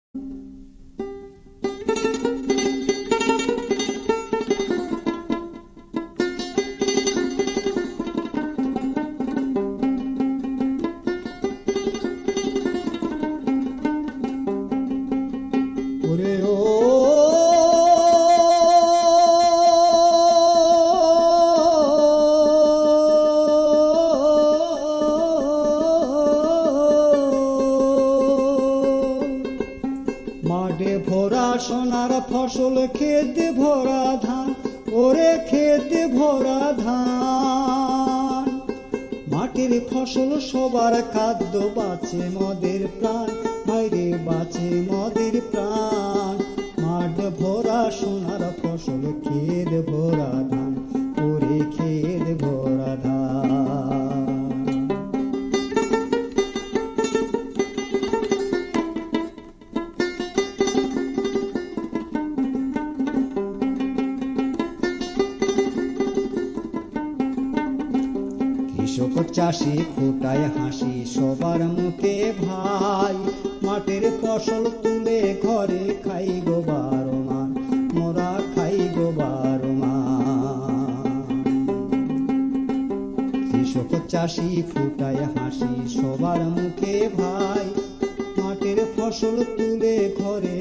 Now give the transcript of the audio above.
ওরে ও মাঠে ভরা সোনার ফসল, খেতে ভরা ধান, ওরে খেতে ভরা ধান। মাটির ফসল সবার খাদ্য, বাঁচে মদের প্রাণ, বাইরে বাঁচে মদের প্রাণ। মাঠ ভরা সোনার ফসল, খেত ভরা ধান, ওরে খেত ভরা ধান। কৃষক চাষি ফোটায় হাসি সবার মুখে ভাই, মাঠের ফসল তুলে ঘরে খাই গো বারো মান, মোরা খাই গো বারো মান। কৃষক চাষি ফোটায় হাসি সবার মুখে ভাই, মাঠের ফসল তুলে ঘরে